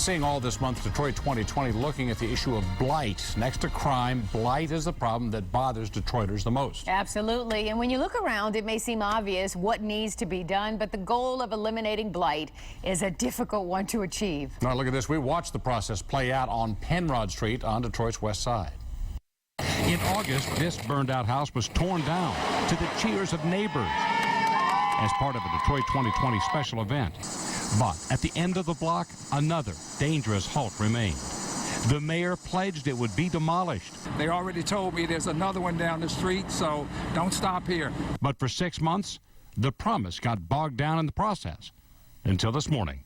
Seeing all this month, Detroit 2020 looking at the issue of blight. Next to crime, blight is the problem that bothers Detroiters the most. Absolutely. And when you look around, it may seem obvious what needs to be done, but the goal of eliminating blight is a difficult one to achieve. Now look at this. We watched the process play out on Penrod Street on Detroit's west side. In August, this burned-out house was torn down to the cheers of neighbors as part of a Detroit 2020 special event. But at the end of the block, another dangerous halt remained. The mayor pledged it would be demolished. They already told me there's another one down the street, so don't stop here. But for 6 months, the promise got bogged down in the process until this morning.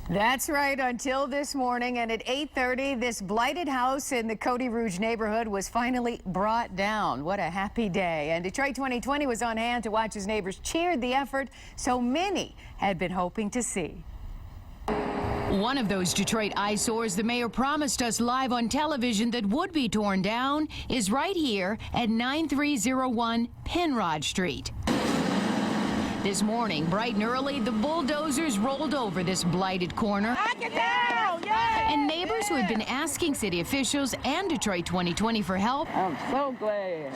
That's right, until this morning, and at 8:30, this blighted house in the Cody Rouge neighborhood was finally brought down. What a happy day. And Detroit 2020 was on hand to watch as neighbors cheered the effort so many had been hoping to see. One of those Detroit eyesores the mayor promised us live on television that would be torn down is right here at 9301 Penrod Street. This morning, bright and early, the bulldozers rolled over this blighted corner. Knock it down! Yay! And neighbors who had been asking city officials and Detroit 2020 for help I'm so glad.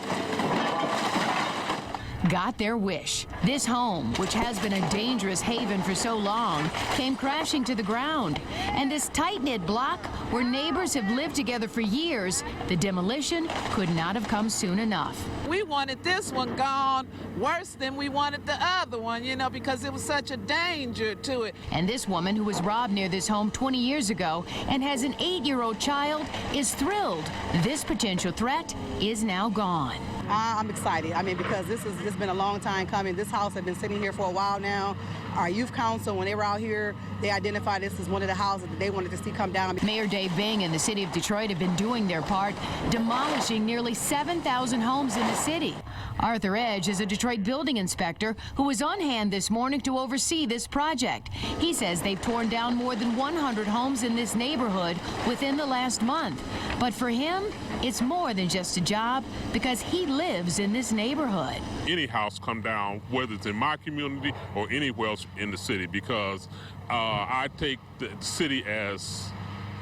got their wish. This home, which has been a dangerous haven for so long, came crashing to the ground. And this tight-knit block, where neighbors have lived together for years, the demolition could not have come soon enough. We wanted this one gone worse than we wanted the other one, you know, because it was such a danger to it. And this woman, who was robbed near this home 20 years ago and has an 8-year-old child, is thrilled. This potential threat is now gone. I'm excited. I mean, because this has been a long time coming. This house has been sitting here for a while now. Our youth council, when they were out here, they identified this as one of the houses that they wanted to see come down. Mayor Dave Bing and the city of Detroit have been doing their part, demolishing nearly 7,000 homes in the city. Arthur Edge is a Detroit building inspector who was on hand this morning to oversee this project. He says they've torn down more than 100 homes in this neighborhood within the last month. But for him, it's more than just a job, because he lives in this neighborhood. Any house come down, whether it's in my community or anywhere else in the city, because I take the city as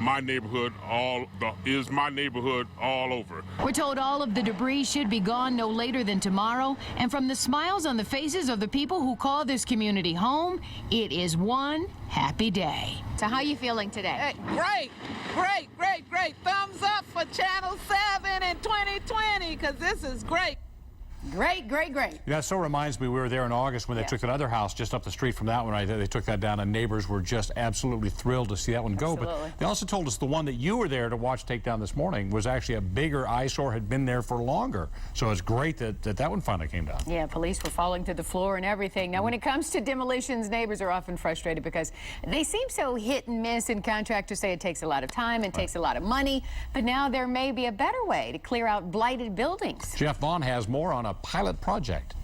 my neighborhood, my neighborhood all over. We're told all of the debris should be gone no later than tomorrow, and from the smiles on the faces of the people who call this community home, it is one happy day. So how are you feeling today? Hey, great, great, great, great. Thumbs up for Channel 7 in 2020, because this is great. Great, great, great. Yeah, that so reminds me, we were there in August when they took that other house just up the street from that one. Right, they took that down, and neighbors were just absolutely thrilled to see that one go. Absolutely. But they also told us the one that you were there to watch take down this morning was actually a bigger eyesore, had been there for longer. So it's great that one finally came down. Yeah, police were falling to the floor and everything. Now, when it comes to demolitions, neighbors are often frustrated because they seem so hit and miss, and contractors say it takes a lot of time and takes a lot of money. But now there may be a better way to clear out blighted buildings. Jeff Vaughn has more on a pilot project.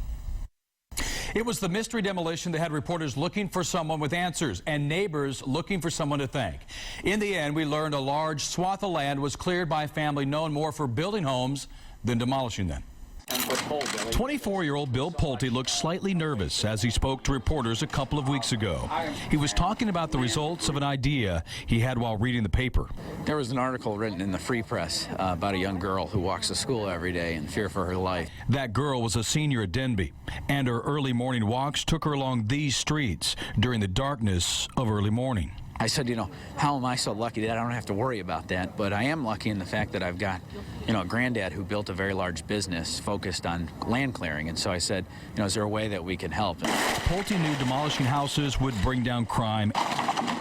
It was the mystery demolition that had reporters looking for someone with answers and neighbors looking for someone to thank. In the end, we learned a large swath of land was cleared by a family known more for building homes than demolishing them. 24-year-old Bill Pulte looked slightly nervous as he spoke to reporters a couple of weeks ago. He was talking about the results of an idea he had while reading the paper. There was an article written in the Free Press about a young girl who walks to school every day in fear for her life. That girl was a senior at Denby, and her early morning walks took her along these streets during the darkness of early morning. I said, you know, how am I so lucky that I don't have to worry about that? But I am lucky in the fact that I've got, you know, a granddad who built a very large business focused on land clearing. And so I said, you know, is there a way that we can help? Pulte knew demolishing houses would bring down crime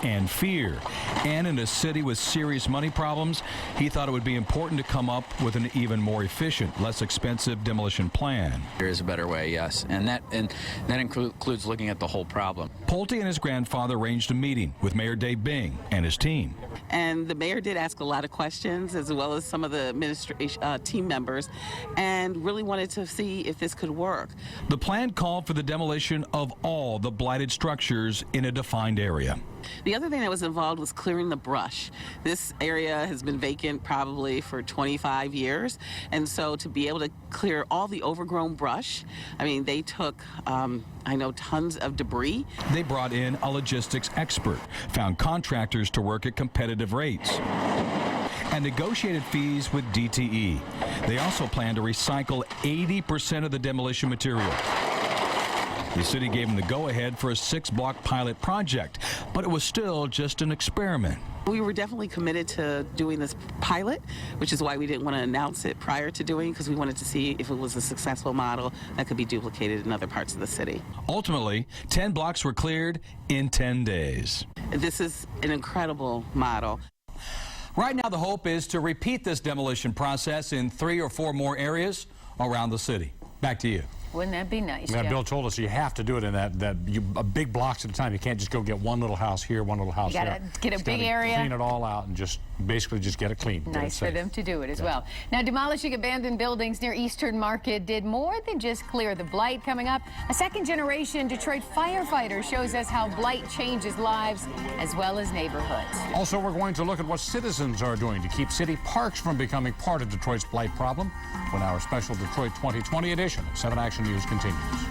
and fear. And in a city with serious money problems, he thought it would be important to come up with an even more efficient, less expensive demolition plan. There is a better way, yes. And that includes looking at the whole problem. Pulte and his grandfather arranged a meeting with Mayor Dave Bing and his team. And the mayor did ask a lot of questions, as well as some of the administration team members, and really wanted to see if this could work. The plan called for the demolition of all the blighted structures in a defined area. The other thing that was involved was clearing the brush. This area has been vacant probably for 25 years, and so to be able to clear all the overgrown brush, I mean, they took I know tons of debris. They brought in a logistics expert, found contractors to work at competitive rates, and negotiated fees with DTE. They also plan to recycle 80% of the demolition material. The city gave them the go-ahead for a 6-block pilot project, but it was still just an experiment. We were definitely committed to doing this pilot, which is why we didn't want to announce it prior to doing, because we wanted to see if it was a successful model that could be duplicated in other parts of the city. Ultimately, 10 blocks were cleared in 10 days. This is an incredible model. Right now, the hope is to repeat this demolition process in 3 or 4 more areas around the city. Back to you. Wouldn't that be nice? Yeah, Jeff? Bill told us you have to do it in big blocks at a time. You can't just go get one little house here, one little house You there. gotta get a Just big gotta area. Clean it all out and basically just get it clean. get it Nice for safe. them to do it as Yeah. well. Now, demolishing abandoned buildings near Eastern Market did more than just clear the blight. Coming up, a second-generation Detroit firefighter shows us how blight changes lives as well as neighborhoods. Also, we're going to look at what citizens are doing to keep city parks from becoming part of Detroit's blight problem when our special Detroit 2020 edition of 7 Action News continues.